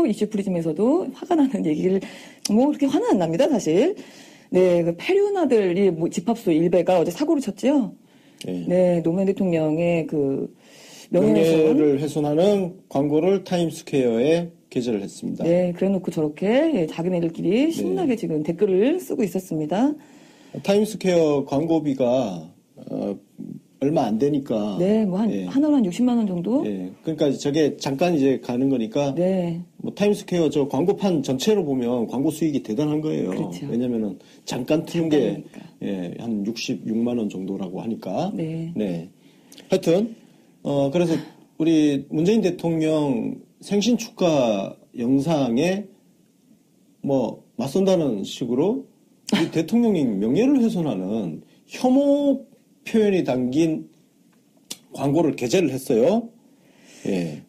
이슈 프리즘에서도 화가 나는 얘기를 뭐 그렇게 화는 안 납니다, 사실. 네, 그 페류나들이 집합소 일베가 어제 사고를 쳤지요. 네, 노무현 대통령의 그 명예를 훼손하는 광고를 타임스퀘어에 게재를 했습니다. 네, 그래놓고 저렇게 자기네들끼리 신나게 지금 댓글을 쓰고 있었습니다. 타임스퀘어 광고비가 얼마 안 되니까. 네, 뭐 하나로 한 60만 원 정도? 그러니까 저게 잠깐 이제 가는 거니까. 네. 뭐 타임스퀘어 저 광고판 전체로 보면 광고 수익이 대단한 거예요. 그렇죠. 왜냐면은 잠깐 트는 게 한 66만 원 정도라고 하니까. 네. 하여튼 그래서 우리 문재인 대통령 생신 축하 영상에 뭐 맞선다는 식으로 우리 대통령이 명예를 훼손하는 혐오 표현이 담긴 광고를 게재를 했어요.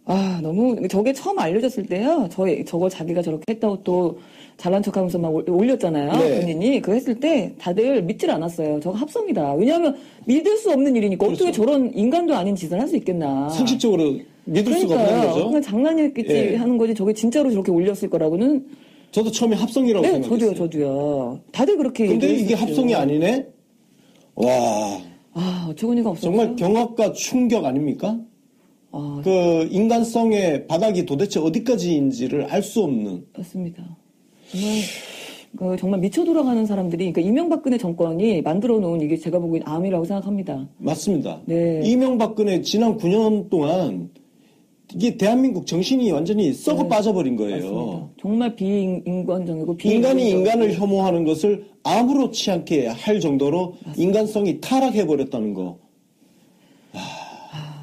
아, 너무, 저게 처음 알려졌을 때요. 저거 자기가 저렇게 했다고 또 잘난 척 하면서 막 올렸잖아요. 본인이. 그거 했을 때 다들 믿질 않았어요. 저거 합성이다. 왜냐하면 믿을 수 없는 일이니까 어떻게 저런 인간도 아닌 짓을 할 수 있겠나. 상식적으로 믿을 수가 없는 거죠. 그냥 장난이었겠지 하는 거지. 저게 진짜로 저렇게 올렸을 거라고는. 저도 처음에 합성이라고 생각했어요. 저도요. 다들 그렇게. 근데 이게 합성이 아니네? 와. 아, 어처구니가 없었죠. 정말 경악과 충격 아닙니까? 그 인간성의 바닥이 도대체 어디까지인지를 알 수 없는. 맞습니다. 정말 미쳐 돌아가는 사람들이, 그러니까 이명박근혜 정권이 만들어 놓은 이게 제가 보기엔 암이라고 생각합니다. 맞습니다. 네. 이명박근혜 지난 9년 동안 이게 대한민국 정신이 완전히 썩어 빠져버린 거예요. 맞습니다. 정말 비인간적이고 인간이 인간을 혐오하는 것을 아무렇지 않게 할 정도로 맞습니다. 인간성이 타락해버렸다는 거.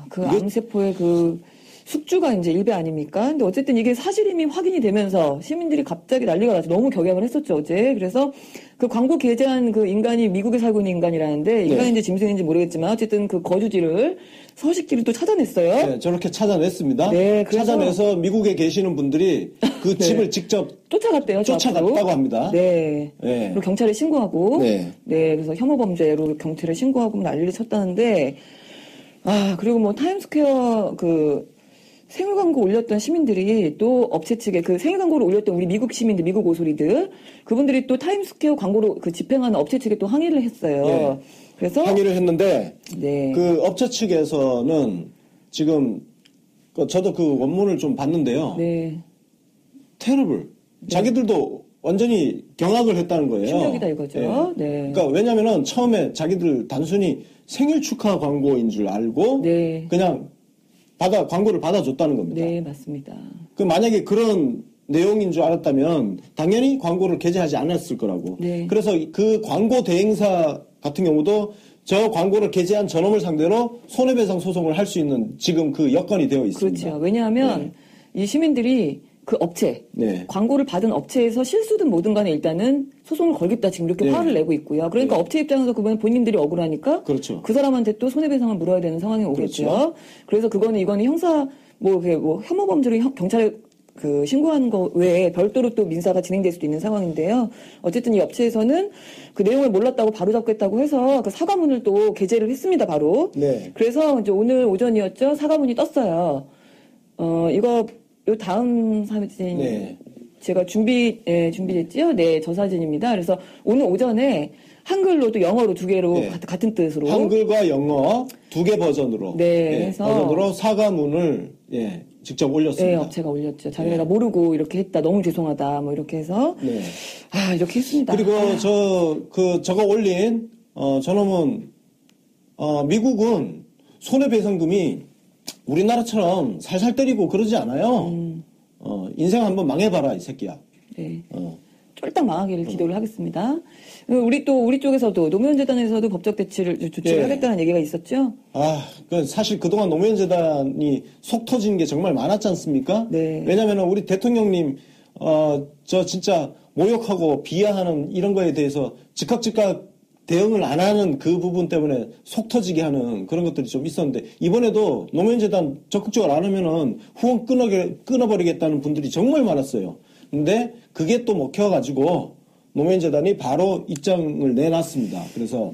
그 암세포의 그 숙주가 이제 일배 아닙니까? 근데 어쨌든 이게 사실임이 확인이 되면서 시민들이 갑자기 난리가 나서 너무 격양을 했었죠, 어제. 그래서 그 광고 게재한 그 인간이 미국에 살고 있는 인간이라는데, 인간인지 짐승인지 모르겠지만, 어쨌든 그 거주지를, 서식지를 또 찾아냈어요. 네, 저렇게 찾아냈습니다. 네, 찾아내서 미국에 계시는 분들이 그 집을 직접 쫓아갔대요. 쫓아갔다고 합니다. 네. 그리고 경찰에 신고하고, 네, 그래서 혐오범죄로 경찰에 신고하고 난리를 쳤다는데, 그리고 뭐 타임스퀘어 생일 광고 올렸던 시민들이 또 업체 측에 그 생일 광고를 올렸던 우리 미국 시민들, 미국 오소리들, 그분들이 또 타임스퀘어 광고로 집행하는 업체 측에 또 항의를 했어요. 그래서 항의를 했는데, 그 업체 측에서는 지금 저도 그 원문을 좀 봤는데요. 테러블. 자기들도 완전히 경악을 했다는 거예요. 충격이다 이거죠. 그러니까 왜냐면은 처음에 자기들 단순히 생일 축하 광고인 줄 알고 그냥 광고를 받아줬다는 겁니다. 네, 맞습니다. 그 만약에 그런 내용인 줄 알았다면 당연히 광고를 게재하지 않았을 거라고. 그래서 그 광고 대행사 같은 경우도 저 광고를 게재한 저놈을 상대로 손해배상 소송을 할 수 있는 지금 그 여건이 되어 있습니다. 그렇죠. 왜냐하면 이 시민들이 그 업체, 광고를 받은 업체에서 실수든 뭐든 간에 일단은 소송을 걸겠다 지금 이렇게 화를 내고 있고요. 그러니까 업체 입장에서 그건 본인들이 억울하니까 그 사람한테 또 손해배상을 물어야 되는 상황이 오겠죠. 그래서 이거는 형사 혐오 범죄로 경찰에 신고하는 거 외에 별도로 또 민사가 진행될 수도 있는 상황인데요. 어쨌든 이 업체에서는 그 내용을 몰랐다고 바로잡겠다고 해서 그 사과문을 또 게재를 했습니다, 바로. 그래서 이제 오늘 오전이었죠. 사과문이 떴어요. 요 다음 사진 제가 준비됐지요? 네, 저 사진입니다. 그래서 오늘 오전에 한글로도 영어로 두 개로 같은 뜻으로 한글과 영어 두 개 버전으로 해서 버전으로 사과문을 직접 올렸습니다. 네, 업체가 올렸죠. 자기네가 모르고 이렇게 했다. 너무 죄송하다. 뭐 이렇게 해서 이렇게 했습니다. 그리고 저거 올린 저놈은 미국은 손해배상금이 우리나라처럼 살살 때리고 그러지 않아요. 인생 한번 망해봐라, 이 새끼야. 네. 쫄딱 망하기를 기도를 하겠습니다. 우리 쪽에서도 노무현재단에서도 법적 조치를 하겠다는 얘기가 있었죠? 사실 그동안 노무현재단이 속 터진 게 정말 많았지 않습니까? 왜냐면은 우리 대통령님, 저 진짜 모욕하고 비하하는 이런 거에 대해서 즉각 대응을 안 하는 그 부분 때문에 속 터지게 하는 그런 것들이 좀 있었는데, 이번에도 노무현재단 적극적으로 안 하면은 후원 끊어버리겠다는 분들이 정말 많았어요. 근데 그게 또 먹혀가지고 노무현재단이 바로 입장을 내놨습니다. 그래서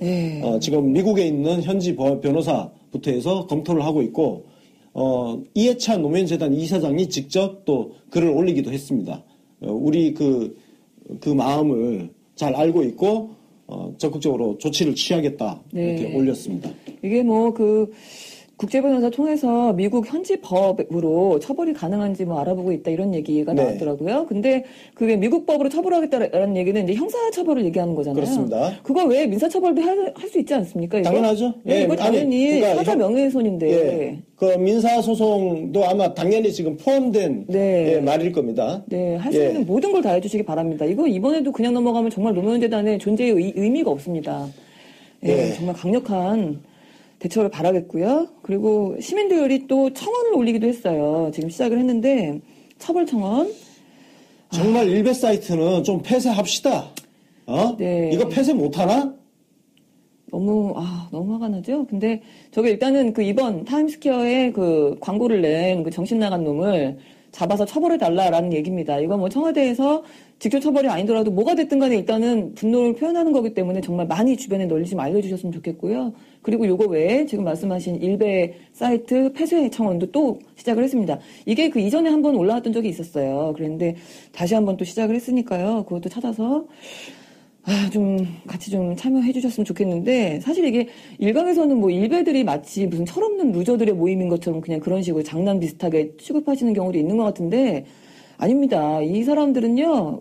지금 미국에 있는 현지 변호사부터 해서 검토를 하고 있고, 이해찬 노무현재단 이사장이 직접 또 글을 올리기도 했습니다. 우리 그 마음을 잘 알고 있고 적극적으로 조치를 취하겠다 이렇게 올렸습니다. 이게 뭐 국제변호사 통해서 미국 현지 법으로 처벌이 가능한지 뭐 알아보고 있다 이런 얘기가 나왔더라고요. 근데 그게 미국 법으로 처벌하겠다라는 얘기는 이제 형사 처벌을 얘기하는 거잖아요. 그렇습니다. 그거 외에 민사 처벌도 할 수 있지 않습니까? 이거? 당연하죠. 네, 이거 당연히 그러니까 사자 명예훼손인데. 예, 그 민사 소송도 아마 당연히 지금 포함된 말일 겁니다. 네, 할 수 있는 모든 걸 다 해주시기 바랍니다. 이거 이번에도 그냥 넘어가면 정말 노무현재단의 존재의 의미가 없습니다. 정말 강력한 대처를 바라겠고요. 그리고 시민들이 또 청원을 올리기도 했어요. 지금 시작을 했는데 처벌 청원. 정말 일베 사이트는 좀 폐쇄합시다. 이거 폐쇄 못하나? 너무 화가 나죠? 근데 저게 일단은 이번 타임스퀘어에 광고를 낸 정신 나간 놈을 잡아서 처벌해달라라는 얘기입니다. 이건 뭐 청와대에서 직접 처벌이 아니더라도 뭐가 됐든 간에 일단은 분노를 표현하는 거기 때문에 정말 많이 주변에 널리 좀 알려주셨으면 좋겠고요. 그리고 요거 외에 지금 말씀하신 일베 사이트 폐쇄 청원도 또 시작을 했습니다. 이게 이전에 한번 올라왔던 적이 있었어요. 그런데 다시 한번 또 시작을 했으니까요. 그것도 찾아서 좀 같이 좀 참여해 주셨으면 좋겠는데, 사실 이게 일각에서는 뭐 일베들이 마치 무슨 철없는 루저들의 모임인 것처럼 그냥 그런 식으로 장난 비슷하게 취급하시는 경우도 있는 것 같은데, 아닙니다. 이 사람들은요,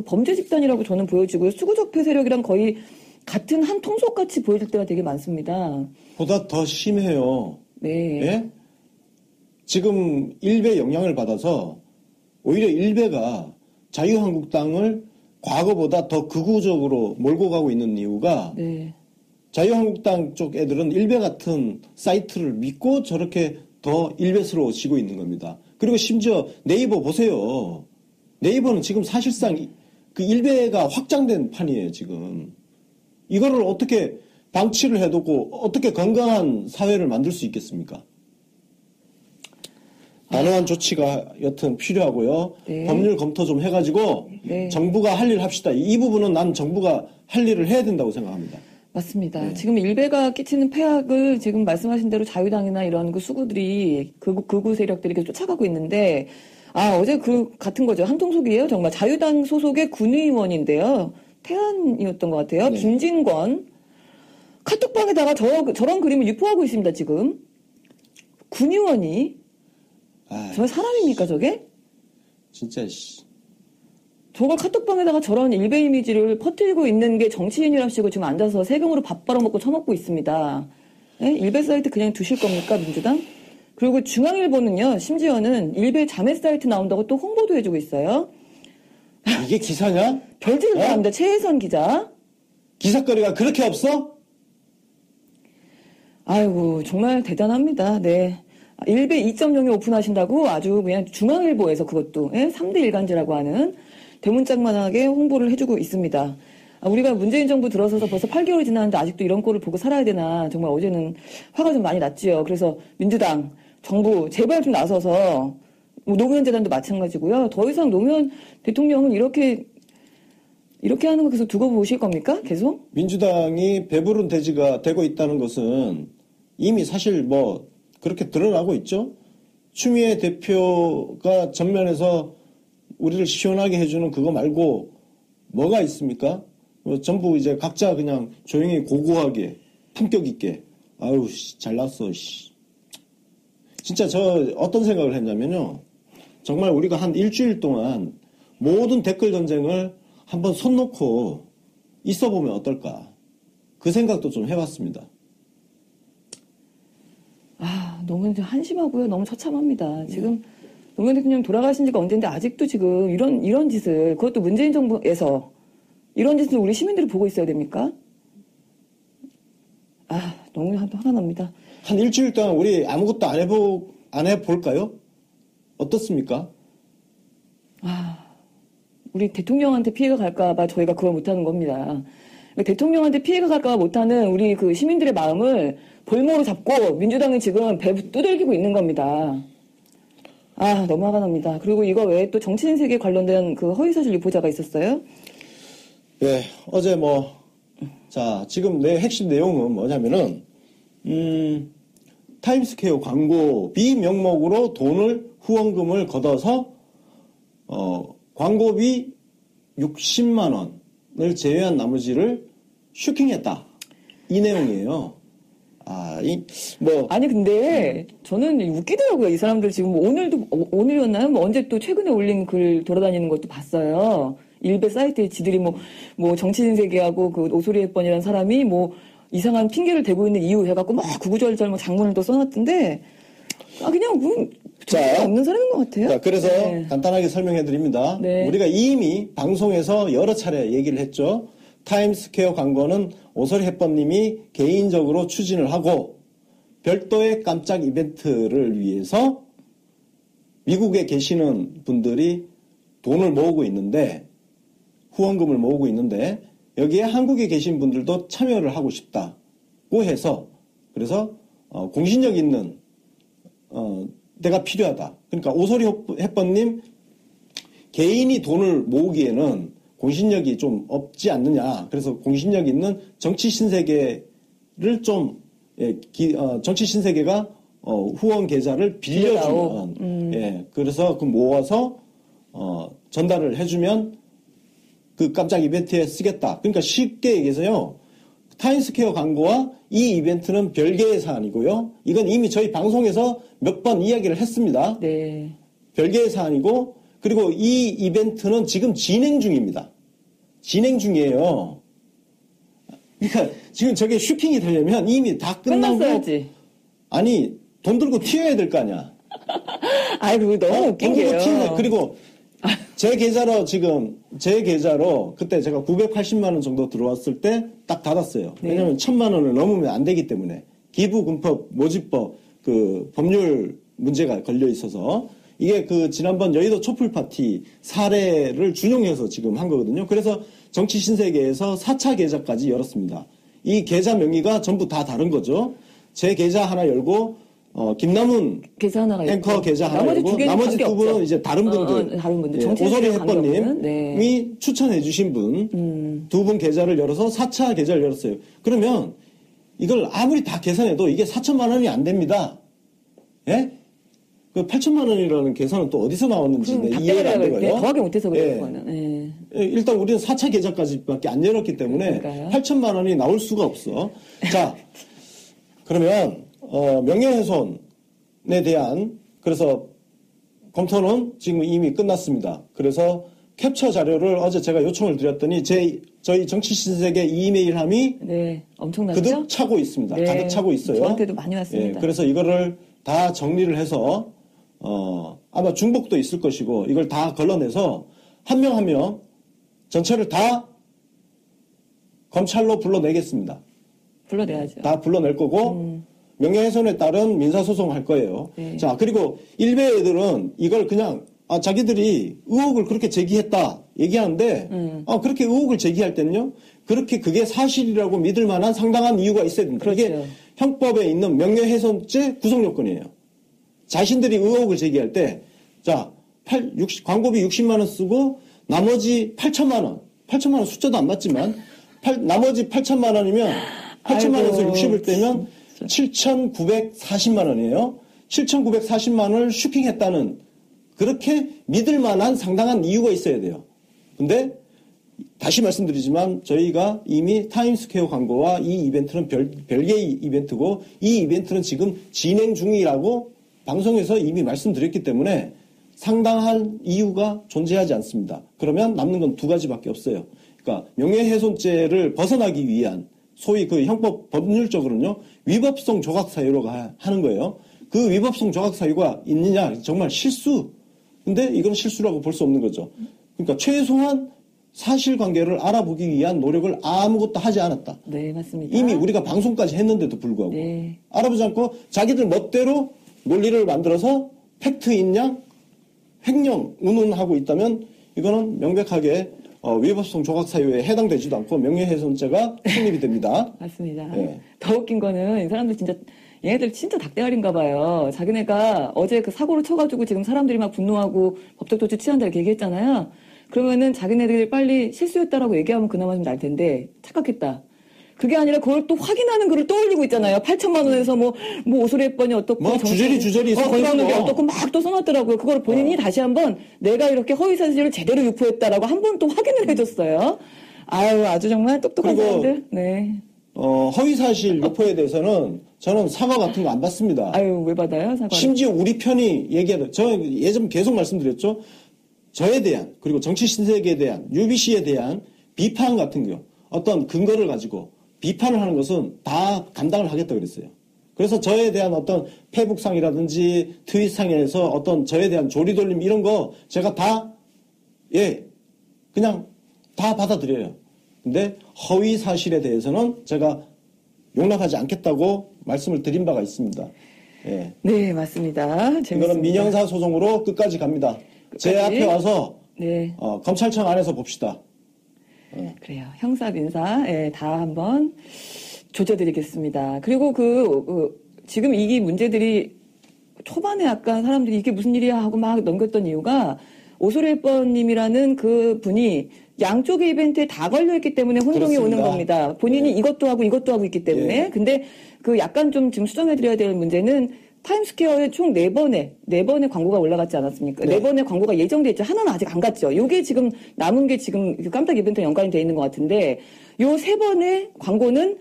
범죄 집단이라고 저는 보여지고요. 수구적 폐쇄력이랑 거의 같은 한 통속같이 보여질 때가 되게 많습니다. 보다 더 심해요. 네. 예? 지금 일베 영향을 받아서 오히려 일베가 자유한국당을 과거보다 더 극우적으로 몰고 가고 있는 이유가 자유한국당 쪽 애들은 일베 같은 사이트를 믿고 저렇게 더 일베스러워지고 있는 겁니다. 그리고 심지어 네이버 보세요. 네이버는 지금 사실상 일베가 확장된 판이에요, 지금. 이거를 어떻게 방치를 해두고 어떻게 건강한 사회를 만들 수 있겠습니까? 단호한 조치가 여튼 필요하고요. 법률 검토 좀 해가지고 정부가 할 일 합시다. 이 부분은 난 정부가 할 일을 해야 된다고 생각합니다. 맞습니다. 지금 일베가 끼치는 폐악을 지금 말씀하신 대로 자유당이나 이런 수구들이 극우 세력들이 계속 쫓아가고 있는데, 어제 같은 거죠. 한통속이에요. 정말 자유당 소속의 군의원인데요. 태안이었던 것 같아요. 김진권. 카톡방에다가 저런 그림을 유포하고 있습니다, 지금. 군의원이. 저 사람입니까, 저게? 진짜, 저걸 카톡방에다가 저런 일베 이미지를 퍼뜨리고 있는 게 정치인이랍시고 지금 앉아서 세금으로 밥 벌어먹고 처먹고 있습니다. 일베 사이트 그냥 두실 겁니까, 민주당? 그리고 중앙일보는요, 심지어는 일베 자매 사이트 나온다고 또 홍보도 해주고 있어요. 이게 기사냐? 별짓을 다 합니다. 최혜선 기자. 기사거리가 그렇게 없어? 아이고, 정말 대단합니다. 네. 일베 2.0에 오픈하신다고 아주 그냥 중앙일보에서 그것도 3대 일간지라고 하는 대문짝만하게 홍보를 해주고 있습니다. 우리가 문재인 정부 들어서서 벌써 8개월이 지났는데 아직도 이런 꼴을 보고 살아야 되나 정말 어제는 화가 좀 많이 났지요. 그래서 민주당, 정부 제발 좀 나서서 노무현 재단도 마찬가지고요. 더 이상 노무현 대통령은 이렇게 하는 거 계속 두고 보실 겁니까? 계속? 민주당이 배부른 돼지가 되고 있다는 것은 이미 사실 그렇게 드러나고 있죠. 추미애 대표가 전면에서 우리를 시원하게 해주는 그거 말고 뭐가 있습니까? 전부 이제 각자 그냥 조용히 고고하게 품격 있게 잘났어. 진짜 저 어떤 생각을 했냐면요. 정말 우리가 한 일주일 동안 모든 댓글 전쟁을 한번 손 놓고 있어보면 어떨까. 그 생각도 좀 해봤습니다. 너무 한심하고요. 너무 처참합니다. 지금 노무현 대통령 돌아가신 지가 언젠데 아직도 지금 이런 짓을, 그것도 문재인 정부에서 이런 짓을 우리 시민들이 보고 있어야 됩니까? 너무 화가 납니다. 한 일주일 동안 우리 아무것도 안 해볼까요? 어떻습니까? 우리 대통령한테 피해가 갈까봐 저희가 그걸 못하는 겁니다. 대통령한테 피해가 갈까봐 못하는 우리 시민들의 마음을 볼모로 잡고 민주당은 지금 배 두들기고 있는 겁니다. 너무 화가 납니다. 그리고 이거 외에 또 정치인 세계에 관련된 허위사실 유포자가 있었어요? 네, 어제 지금 내 핵심 내용은 뭐냐면은, 타임스퀘어 광고비 명목으로 후원금을 걷어서 광고비 60만 원을 제외한 나머지를 슈킹했다. 이 내용이에요. 아니, 근데, 저는 웃기더라고요. 이 사람들 지금 오늘이었나요? 언제 또 최근에 올린 글 돌아다니는 것도 봤어요. 일베 사이트에 지들이 정치인 세계하고 그 오소리 햇번이라는 사람이 이상한 핑계를 대고 있는 이유 해갖고 구구절절 장문을 또 써놨던데, 그냥 자, 없는 사람인 것 같아요. 자, 그래서 간단하게 설명해 드립니다. 네. 우리가 이미 방송에서 여러 차례 얘기를 했죠. 타임스퀘어 광고는 오소리 햇번님이 개인적으로 추진을 하고 별도의 깜짝 이벤트를 위해서 미국에 계시는 분들이 돈을 모으고 있는데, 후원금을 모으고 있는데, 여기에 한국에 계신 분들도 참여를 하고 싶다고 해서, 그래서 공신력 있는 데가 필요하다. 그러니까 오소리 햇번님 개인이 돈을 모으기에는 공신력이 좀 없지 않느냐. 그래서 공신력 있는 정치 신세계를 정치 신세계가 후원 계좌를 빌려주면, 그래서 모아서 전달을 해주면 그 깜짝 이벤트에 쓰겠다. 그러니까 쉽게 얘기해서요. 타임스퀘어 광고와 이 이벤트는 별개의 사안이고요. 이건 이미 저희 방송에서 몇 번 이야기를 했습니다. 네. 별개의 사안이고, 그리고 이 이벤트는 지금 진행 중입니다. 진행 중이에요. 그러니까 지금 저게 슈킹이 되려면 이미 다 끝나고. 끝났어야지. 아니, 돈 들고 튀어야 될 거 아니야. 아이고, 너무 웃긴 게요. 그리고 제 계좌로 그때 제가 980만 원 정도 들어왔을 때 딱 닫았어요. 네. 왜냐하면 1000만 원을 넘으면 안 되기 때문에 기부금법 모집법 그 법률 문제가 걸려 있어서 이게 지난번 여의도 촛불 파티 사례를 준용해서 지금 한 거거든요. 그래서 정치 신세계에서 4차 계좌까지 열었습니다. 이 계좌 명의가 전부 다 다른 거죠. 제 계좌 하나 열고 김남훈 계좌 하나가 앵커 계좌 하나 열고 나머지 두 분은 이제 다른 분들, 오소리 햇번님이 추천해 주신 분 두 분 계좌를 열어서 4차 계좌를 열었어요. 그러면 이걸 아무리 다 계산해도 이게 4천만 원이 안 됩니다. 예? 그 8천만 원이라는 계산은 또 어디서 나왔는지 이해가 안 되고요. 더하기 못해서 그래요. 그거는. 일단 우리는 4차 계좌까지밖에 안 열었기 때문에 그러니까요. 8천만 원이 나올 수가 없어. 자, 그러면 명예훼손에 대한 그래서 검토는 지금 이미 끝났습니다. 그래서 캡처 자료를 어제 제가 요청을 드렸더니 저희 정치신세계 이메일함이 엄청나죠? 가득 차고 있습니다. 네, 가득 차고 있어요. 저한테도 많이 왔습니다. 그래서 이거를 다 정리를 해서 아마 중복도 있을 것이고 이걸 다 걸러내서 한 명 한 명 전체를 다 검찰로 불러내겠습니다. 불러내야죠. 다 불러낼 거고 명예훼손에 따른 민사소송할 거예요. 네. 자, 그리고 일베 애들은 이걸 그냥 자기들이 의혹을 그렇게 제기했다 얘기하는데 그렇게 의혹을 제기할 때는요. 그게 사실이라고 믿을 만한 상당한 이유가 있어야 됩니다. 그렇죠. 이게 형법에 있는 명예훼손죄 구성 요건이에요. 자신들이 의혹을 제기할 때 광고비 60만 원 쓰고 나머지 8천만 원 숫자도 안 맞지만 나머지 8천만 원이면 8천만 원에서 60을 떼면 7,940만 원이에요. 7,940만 원을 슈킹했다는 그렇게 믿을 만한 상당한 이유가 있어야 돼요. 근데 다시 말씀드리지만 저희가 이미 타임스퀘어 광고와 이 이벤트는 별개의 이벤트고 이 이벤트는 지금 진행 중이라고 방송에서 이미 말씀드렸기 때문에 상당한 이유가 존재하지 않습니다. 그러면 남는 건 두 가지밖에 없어요. 그러니까 명예훼손죄를 벗어나기 위한 소위 그 형법 법률적으로는요. 위법성 조각 사유로 하는 거예요. 그 위법성 조각 사유가 있느냐 정말 실수. 근데 이건 실수라고 볼 수 없는 거죠. 그러니까 최소한 사실관계를 알아보기 위한 노력을 아무것도 하지 않았다. 네, 맞습니다. 이미 우리가 방송까지 했는데도 불구하고 알아보지 않고 자기들 멋대로 논리를 만들어서 팩트인 양 횡령 운운하고 있다면 이거는 명백하게 위법성 조각 사유에 해당되지도 않고 명예훼손죄가 성립이 됩니다. 맞습니다. 더 웃긴 거는 이 사람들 얘네들 진짜 닭대가리인가 봐요. 자기네가 어제 그 사고를 쳐가지고 지금 사람들이 막 분노하고 법적 조치 취한다 이렇게 얘기했잖아요. 그러면은 자기네들이 빨리 실수했다라고 얘기하면 그나마 좀 날 텐데 착각했다. 그게 아니라 그걸 또 확인하는 글을 또 올리고 있잖아요. 8천만 원에서 뭐 오소리 했더니 어떻고. 뭐 주저리 건강하는 게 어떻고 막 또 써놨더라고요. 그걸 본인이 다시 한번 내가 이렇게 허위사실을 제대로 유포했다라고 한 번 또 확인을 해줬어요. 아유, 아주 정말 똑똑한 사람들. 네. 허위사실 유포에 대해서는 저는 사과 같은 거 안 받습니다. 아유, 왜 받아요? 사과. 심지어 우리 편이 저 예전 계속 말씀드렸죠. 저에 대한, 그리고 정치 신세계에 대한, UBC에 대한 비판 같은 거, 어떤 근거를 가지고 비판을 하는 것은 다 감당을 하겠다 그랬어요. 그래서 저에 대한 어떤 페북상이라든지 트윗상에서 어떤 저에 대한 조리돌림 이런 거 제가 다, 그냥 다 받아들여요. 근데 허위 사실에 대해서는 제가 용납하지 않겠다고 말씀을 드린 바가 있습니다. 예. 네, 맞습니다. 재밌습니다. 이거는 민형사 소송으로 끝까지 갑니다. 제 앞에 와서 네. 검찰청 안에서 봅시다. 그래요. 형사, 민사, 다 한번 조져드리겠습니다. 그리고 지금 이 문제들이 초반에 약간 사람들이 이게 무슨 일이야 하고 막 넘겼던 이유가 오소리햇번님이라는 그 분이 양쪽의 이벤트에 다 걸려있기 때문에 혼동이 그렇습니다. 오는 겁니다. 본인이 이것도 하고 이것도 하고 있기 때문에. 근데 약간 좀 지금 수정해드려야 될 문제는 타임스퀘어에 총 4번의 광고가 올라갔지 않았습니까? 네. 4번의 광고가 예정돼 있죠. 하나는 아직 안 갔죠. 요게 지금 남은 게 지금 깜짝 이벤트에 연관이 돼 있는 것 같은데 요 3번의 광고는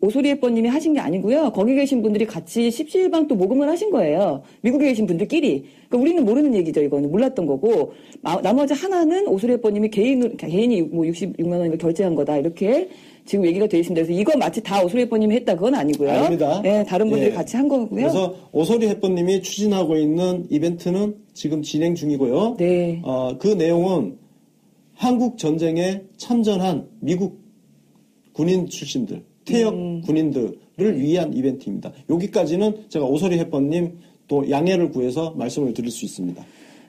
오소리햇번님이 하신 게 아니고요. 거기 계신 분들이 같이 십시일반 또 모금을 하신 거예요. 미국에 계신 분들끼리. 그러니까 우리는 모르는 얘기죠. 이거는 몰랐던 거고. 나머지 하나는 오소리햇번님이 개인이 뭐 66만 원인가 결제한 거다. 이렇게 지금 얘기가 돼 있습니다. 그래서 이거 마치 다 오소리햇번님이 했다. 그건 아니고요. 아닙니다. 네, 다른 분들이 같이 한 거고요. 그래서 오소리햇번님이 추진하고 있는 이벤트는 지금 진행 중이고요. 네. 그 내용은 한국 전쟁에 참전한 미국 군인 출신들, 퇴역 군인들을 위한 이벤트입니다. 여기까지는 제가 오소리햇번님 또 양해를 구해서 말씀을 드릴 수 있습니다.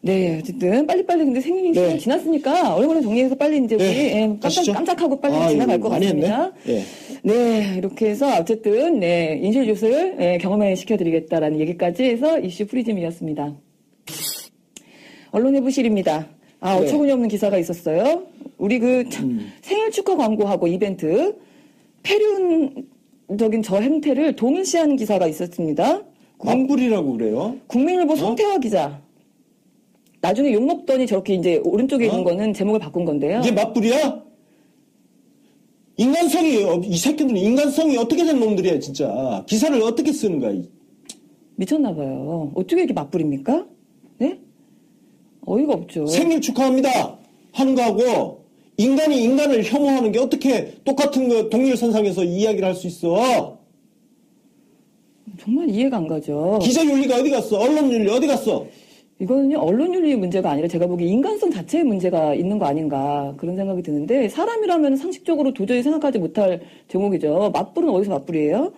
네, 어쨌든 빨리빨리 근데 생일이 시간이 지났으니까 얼굴을 정리해서 빨리 이제 우리 깜짝하고 빨리 지나갈 것 같습니다. 네, 이렇게 해서 어쨌든 인실굿을 경험해 시켜드리겠다라는 얘기까지 해서 이슈 프리즘이었습니다. 언론해부실입니다. 어처구니 없는 기사가 있었어요. 우리 생일 축하 광고하고 이벤트 폐륜적인 저 행태를 동일시한 기사가 있었습니다. 맞불이라고 그래요? 국민일보 송태화 기자. 나중에 욕먹더니 저렇게 이제 오른쪽에 있는 거는 제목을 바꾼 건데요. 이게 맞불이야? 이 새끼들은 인간성이 어떻게 된 놈들이야, 진짜. 기사를 어떻게 쓰는가. 미쳤나봐요. 어떻게 이렇게 맞불입니까? 네? 어이가 없죠. 생일 축하합니다. 하는 거하고, 인간이 인간을 혐오하는 게 어떻게 똑같은 거 동일선상에서 이야기를 할 수 있어? 정말 이해가 안 가죠. 기자윤리가 어디 갔어? 언론윤리 어디 갔어? 이거는요, 언론윤리의 문제가 아니라 제가 보기에 인간성 자체의 문제가 있는 거 아닌가 그런 생각이 드는데 사람이라면 상식적으로 도저히 생각하지 못할 제목이죠. 맞불은 어디서 맞불이에요?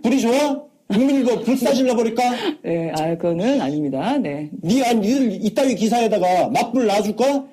불이 좋아? 국민일보 불 싸질러 버릴까? 네, 그거는 아닙니다. 네. 니들 이따위 기사에다가 맞불 놔줄까?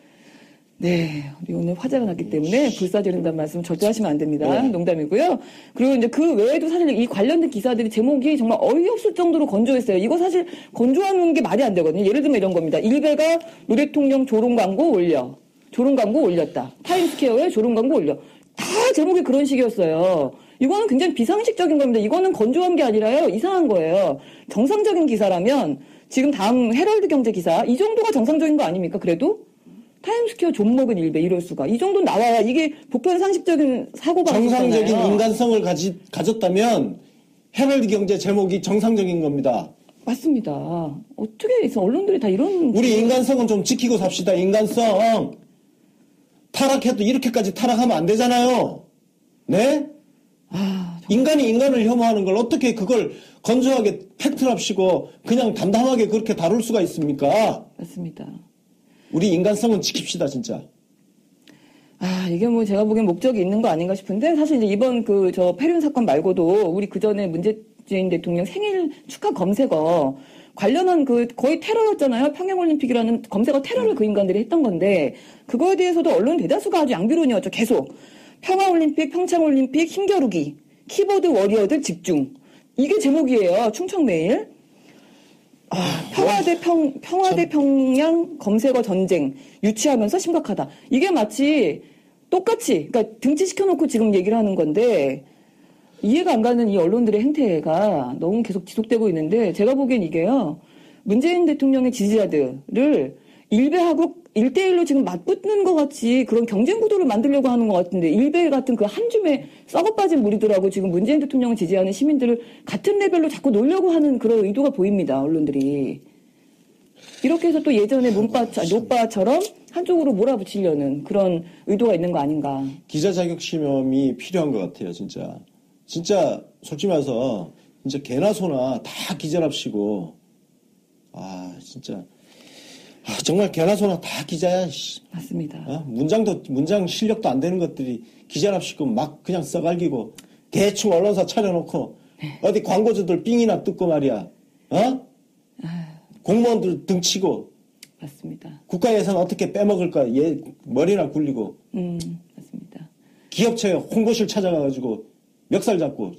네, 우리 오늘 화제가 났기 때문에 불사지른다는 말씀 절대 하시면 안 됩니다. 네. 농담이고요. 그리고 이제 그 외에도 사실 이 관련된 기사들이 제목이 정말 어이없을 정도로 건조했어요. 이거 사실 건조하는 게 말이 안 되거든요. 예를 들면 이런 겁니다. 일베가 노 대통령 조롱 광고 올렸다. 타임스퀘어에 조롱 광고 올려. 다 제목이 그런 식이었어요. 이거는 굉장히 비상식적인 겁니다. 이거는 건조한 게 아니라요. 이상한 거예요. 정상적인 기사라면 지금 다음 헤럴드 경제 기사 이 정도가 정상적인 거 아닙니까? 그래도? 타임스퀘어 존먹은 일베 이럴 수가. 이 정도는 나와야 이게 보편 상식적인 사고방식이잖아요. 정상적인 인간성을 가졌다면 헤럴드 경제 제목이 정상적인 겁니다. 맞습니다. 어떻게 해서 언론들이 다 이런. 우리 인간성은 좀 지키고 삽시다. 인간성. 타락해도 이렇게까지 타락하면 안 되잖아요. 네? 인간이 인간을 혐오하는 걸 어떻게 그걸 건조하게 팩트랍시고 그냥 담담하게 그렇게 다룰 수가 있습니까? 맞습니다. 우리 인간성은 지킵시다, 진짜. 이게 뭐 제가 보기엔 목적이 있는 거 아닌가 싶은데, 사실 이제 이번 폐륜 사건 말고도 우리 그 전에 문재인 대통령 생일 축하 검색어 관련한 거의 테러였잖아요. 평양올림픽이라는 검색어 테러를 그 인간들이 했던 건데, 그거에 대해서도 언론 대다수가 아주 양비론이었죠, 계속. 평화올림픽, 평창올림픽, 힘겨루기, 키보드 워리어들 집중. 이게 제목이에요, 충청매일. 평화대 평양 검색어 전쟁 유치하면서 심각하다. 이게 마치 똑같이, 그러니까 등치시켜놓고 지금 얘기를 하는 건데, 이해가 안 가는 이 언론들의 행태가 너무 계속 지속되고 있는데, 제가 보기엔 이게요, 문재인 대통령의 지지자들을 일베하고 1대1로 지금 맞붙는 것 같이 그런 경쟁 구도를 만들려고 하는 것 같은데, 일베 같은 그 한 줌에 썩어빠진 무리들하고 지금 문재인 대통령을 지지하는 시민들을 같은 레벨로 자꾸 놀려고 하는 그런 의도가 보입니다, 언론들이. 이렇게 해서 또 예전에 노빠처럼 한쪽으로 몰아붙이려는 그런 의도가 있는 거 아닌가. 기자 자격 시험이 필요한 것 같아요, 진짜. 진짜 솔직히 말해서 진짜 개나 소나 다 기자랍시고, 진짜 정말 개나 소나 다 기자야. 맞습니다. 문장 실력도 안 되는 것들이 기자랍시고 막 그냥 써갈기고 대충 언론사 차려놓고 어디 광고주들 삥이나 뜯고 말이야. 공무원들 등치고. 맞습니다. 국가 예산 어떻게 빼먹을까 머리나 굴리고. 맞습니다. 기업체 홍보실 찾아가가지고 멱살 잡고.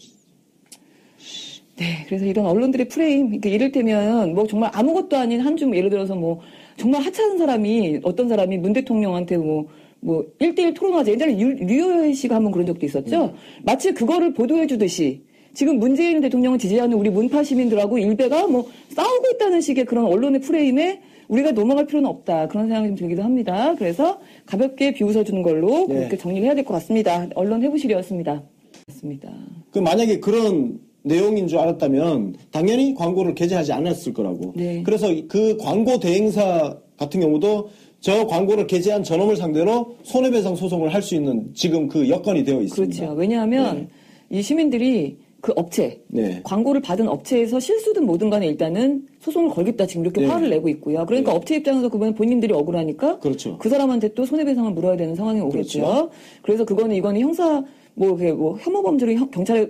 네, 그래서 이런 언론들의 프레임, 그러니까 이를테면 뭐 정말 아무것도 아닌 한 줌, 예를 들어서 뭐 정말 하찮은 사람이, 어떤 사람이 문 대통령한테 뭐 1대1 토론하자. 옛날에 류여해 씨가 한번 그런 적도 있었죠. 마치 그거를 보도해 주듯이 지금 문재인 대통령을 지지하는 우리 문파 시민들하고 일베가 뭐 싸우고 있다는 식의 그런 언론의 프레임에 우리가 넘어갈 필요는 없다. 그런 생각이 좀 들기도 합니다. 그래서 가볍게 비웃어주는 걸로 그렇게 정리를 해야 될 것 같습니다. 언론 해부실이었습니다. 맞습니다. 만약에 그런 내용인 줄 알았다면 당연히 광고를 게재하지 않았을 거라고. 네. 그래서 그 광고 대행사 같은 경우도 저 광고를 게재한 저놈을 상대로 손해배상 소송을 할 수 있는 지금 그 여건이 되어 있습니다. 그렇죠. 왜냐하면 이 시민들이 그 업체, 광고를 받은 업체에서 실수든 뭐든 간에 일단은 소송을 걸겠다 지금 이렇게 화를 내고 있고요. 그러니까 업체 입장에서 그거는 본인들이 억울하니까 그렇죠. 그 사람한테 또 손해배상을 물어야 되는 상황이 오겠죠. 그렇죠. 그래서 이거는 형사 혐오 범죄를 경찰에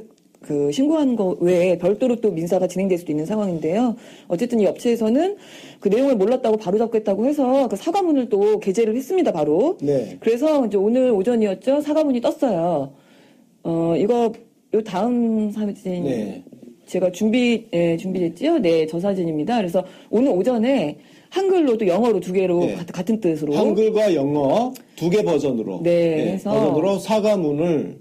신고하는 거 외에 별도로 또 민사가 진행될 수도 있는 상황인데요. 어쨌든 이 업체에서는 그 내용을 몰랐다고 바로 잡겠다고 해서 그 사과문을 또 게재를 했습니다, 바로. 네. 그래서 이제 오늘 오전이었죠. 사과문이 떴어요. 요 다음 사진 제가 준비됐지요? 네, 저 사진입니다. 그래서 오늘 오전에 한글로 또 영어로 두 개로 같은 뜻으로 한글과 영어 두 개 버전으로 해서 버전으로 사과문을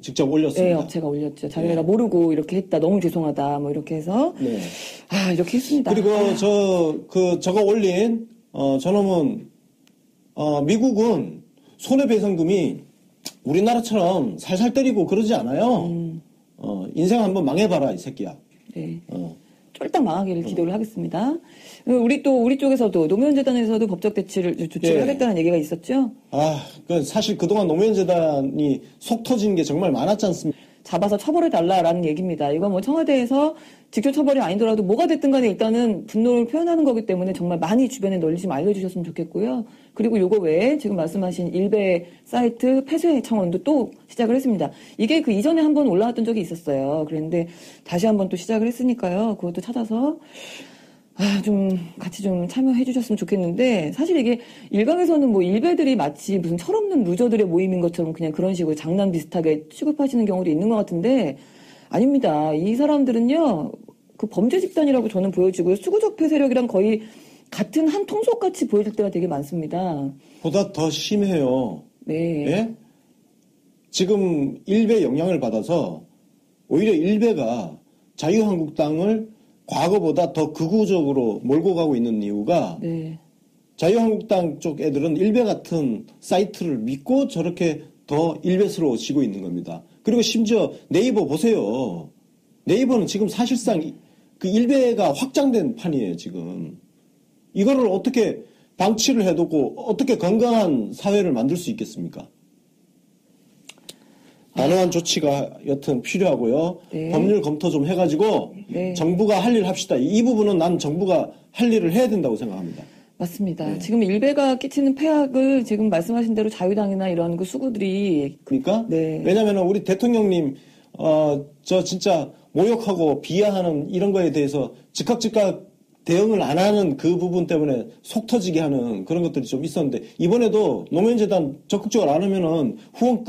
직접 올렸습니다. 네, 업체가 올렸죠. 자기네가 모르고 이렇게 했다. 너무 죄송하다. 뭐 이렇게 해서 이렇게 했습니다. 그리고 저거 올린 저놈은 미국은 손해배상금이 우리나라처럼 살살 때리고 그러지 않아요. 인생 한번 망해봐라 이 새끼야. 네. 쫄딱 망하기를 기도를 하겠습니다. 우리 쪽에서도 노무현재단에서도 법적 조치를 하겠다는 얘기가 있었죠. 사실 그동안 노무현재단이 속 터진 게 정말 많았지 않습니까? 잡아서 처벌해달라라는 얘기입니다. 이건 뭐 청와대에서 직접 처벌이 아니더라도 뭐가 됐든 간에 일단은 분노를 표현하는 거기 때문에 정말 많이 주변에 널리 좀 알려주셨으면 좋겠고요. 그리고 요거 외에 지금 말씀하신 일베 사이트 폐쇄 청원도 또 시작을 했습니다. 이게 그 이전에 한번 올라왔던 적이 있었어요. 그랬는데 다시 한번 또 시작을 했으니까요. 그것도 찾아서 좀 같이 좀 참여해 주셨으면 좋겠는데, 사실 이게 일각에서는 뭐 일베들이 마치 무슨 철없는 루저들의 모임인 것처럼 그냥 그런 식으로 장난 비슷하게 취급하시는 경우도 있는 것 같은데, 아닙니다. 이 사람들은요, 그 범죄 집단이라고 저는 보여지고요. 수구적폐 세력이랑 거의 같은 한 통속같이 보여질 때가 되게 많습니다. 보다 더 심해요. 네. 예? 지금 일베 영향을 받아서 오히려 일베가 자유한국당을 과거보다 더 극우적으로 몰고 가고 있는 이유가 자유한국당 쪽 애들은 일베 같은 사이트를 믿고 저렇게 더 일베스러워지고 있는 겁니다. 그리고 심지어 네이버 보세요. 네이버는 지금 사실상 그 일베가 확장된 판이에요, 지금. 이거를 어떻게 방치를 해두고 어떻게 건강한 사회를 만들 수 있겠습니까? 단호한 조치가 여튼 필요하고요. 법률 검토 좀 해가지고 정부가 할 일 합시다. 이 부분은 난 정부가 할 일을 해야 된다고 생각합니다. 맞습니다. 지금 일베가 끼치는 폐악을 지금 말씀하신 대로 자유당이나 이런 그 수구들이 그러니까 왜냐하면 우리 대통령님 저 진짜 모욕하고 비하하는 이런 거에 대해서 즉각 대응을 안 하는 그 부분 때문에 속 터지게 하는 그런 것들이 좀 있었는데, 이번에도 노무현재단 적극적으로 안 하면은 후원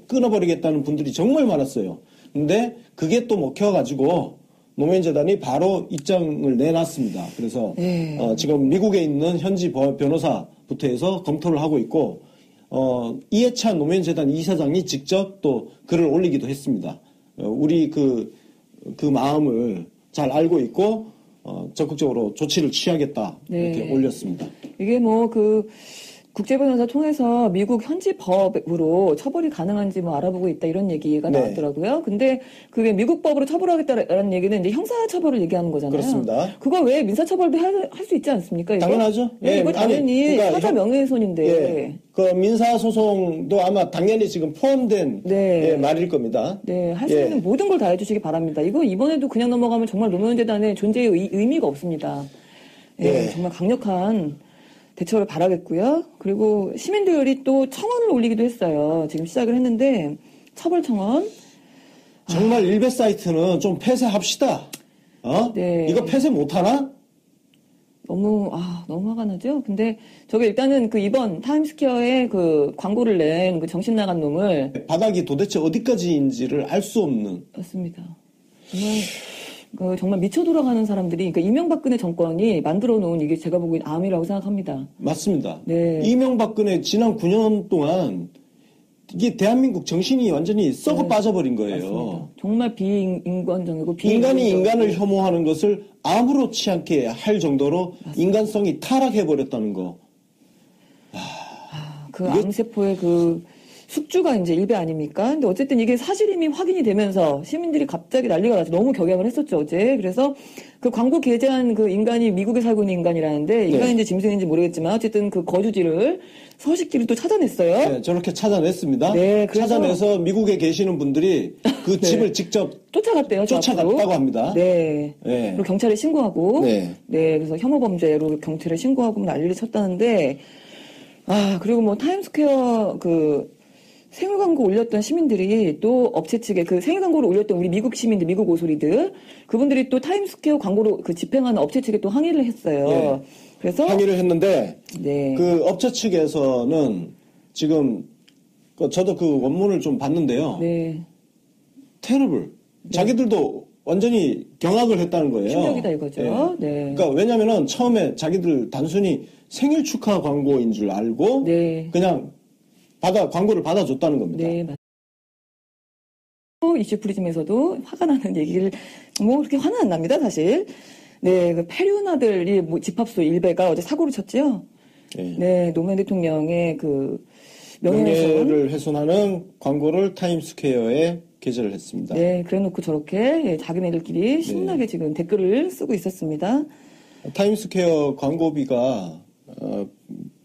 끊어버리겠다는 분들이 정말 많았어요. 근데 그게 또 먹혀가지고 노무현재단이 바로 입장을 내놨습니다. 그래서 지금 미국에 있는 현지 변호사부터 해서 검토를 하고 있고, 이해찬 노무현재단 이사장이 직접 또 글을 올리기도 했습니다. 우리 그 마음을 잘 알고 있고, 적극적으로 조치를 취하겠다. 이렇게 네. 올렸습니다. 이게 국제변호사 통해서 미국 현지 법으로 처벌이 가능한지 알아보고 있다 이런 얘기가 네. 나왔더라고요. 근데 그게 미국 법으로 처벌하겠다라는 얘기는 이제 형사 처벌을 얘기하는 거잖아요. 그렇습니다. 그거 외에 민사 처벌도 할 수 있지 않습니까? 이거? 당연하죠. 네, 이거 당연히 사자 명예훼손인데. 예, 그 민사 소송도 아마 당연히 지금 포함된 네. 예, 말일 겁니다. 네, 할 수 있는 예. 모든 걸 다 해주시기 바랍니다. 이거 이번에도 그냥 넘어가면 정말 노무현재단의 존재의 의미가 없습니다. 예, 예. 정말 강력한 대처를 바라겠고요. 그리고 시민들이 또 청원을 올리기도 했어요. 지금 시작을 했는데 처벌 청원. 정말 일베 사이트는 좀 폐쇄합시다. 네. 이거 폐쇄 못하나? 너무 화가 나죠? 근데 저게 일단은 이번 타임스퀘어에 광고를 낸 정신 나간 놈을. 바닥이 도대체 어디까지인지를 알 수 없는. 맞습니다. 정말 미쳐 돌아가는 사람들이, 이명박근혜 정권이 만들어 놓은 이게 제가 보기엔 암이라고 생각합니다. 맞습니다. 네. 이명박근혜 지난 9년 동안 이게 대한민국 정신이 완전히 썩어 네. 빠져버린 거예요. 맞습니다. 정말 비인간적이고 인간이 인간을 혐오하는 것을 아무렇지 않게 할 정도로 맞습니다. 인간성이 타락해버렸다는 거. 암세포의 숙주가 이제 일베 아닙니까? 근데 어쨌든 이게 사실임이 확인이 되면서 시민들이 갑자기 난리가 나서 너무 격양을 했었죠, 어제. 그래서 광고 게재한 인간이 미국에 살고 있는 인간이라는데, 인간인지 네. 짐승인지 모르겠지만, 어쨌든 거주지를, 서식지를 또 찾아냈어요. 네, 저렇게 찾아냈습니다. 네, 찾아내서 미국에 계시는 분들이 네. 집을 직접 쫓아갔대요, 쫓아갔다고 합니다. 네. 네. 그리고 경찰에 신고하고, 네. 그래서 혐오범죄로 경찰에 신고하고 난리를 쳤다는데, 그리고 타임스퀘어 생일 광고 올렸던 시민들이 또 업체 측에 생일 광고를 올렸던 우리 미국 시민들, 미국 오소리들, 그분들이 또 타임스퀘어 광고로 집행하는 업체 측에 또 항의를 했어요. 네. 그래서 항의를 했는데 네. 업체 측에서는 지금 저도 원문을 좀 봤는데요. 네. 테러블. 네. 자기들도 완전히 경악을 했다는 거예요. 충격이다 이거죠. 네. 네. 그러니까 왜냐면은 처음에 자기들 단순히 생일 축하 광고인 줄 알고 네. 그냥 광고를 받아줬다는 겁니다. 네, 맞습니다. 이슈 프리즘에서도 화가 나는 얘기를, 그렇게 화는 안 납니다, 사실. 네, 페류나들이 집합소 일베가 어제 사고를 쳤지요. 네, 노무현 대통령의 명예를 훼손하는 광고를 타임스퀘어에 게재를 했습니다. 네, 그래 놓고 저렇게 자기네들끼리 신나게 지금 댓글을 쓰고 있었습니다. 타임스퀘어 광고비가,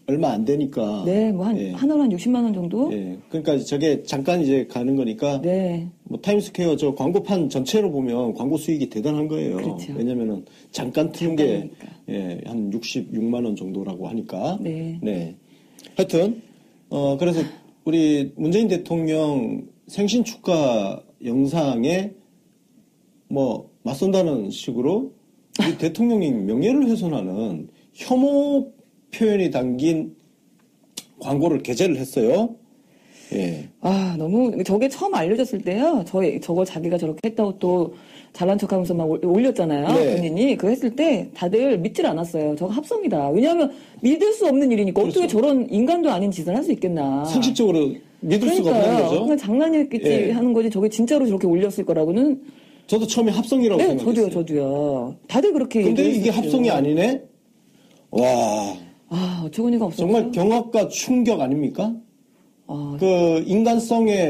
얼마 안 되니까. 네, 하나로 한 60만 원 정도? 예. 그러니까 저게 잠깐 이제 가는 거니까. 네. 타임스퀘어 저 광고판 전체로 보면 광고 수익이 대단한 거예요. 그렇죠. 왜냐면은 잠깐 트는 게, 한 66만 원 정도라고 하니까. 네. 네. 하여튼, 그래서 우리 문재인 대통령 생신 축하 영상에 맞선다는 식으로 우리 대통령이 명예를 훼손하는 혐오 표현이 담긴 광고를 게재를 했어요. 예. 너무, 저게 처음 알려졌을 때요. 저거 자기가 저렇게 했다고 또 잘난 척 하면서 막 올렸잖아요. 네. 본인이. 그거 했을 때 다들 믿질 않았어요. 저거 합성이다. 왜냐하면 믿을 수 없는 일이니까 그렇죠. 어떻게 저런 인간도 아닌 짓을 할 수 있겠나. 상식적으로 믿을 수가 없는 거죠. 그냥 장난이었겠지 하는 거지. 저게 진짜로 저렇게 올렸을 거라고는. 저도 처음에 합성이라고 생각했어요. 저도요. 다들 그렇게. 근데 이게 합성이 아니네? 와. 어처구니가 없었죠. 정말 경악과 충격 아닙니까? 인간성의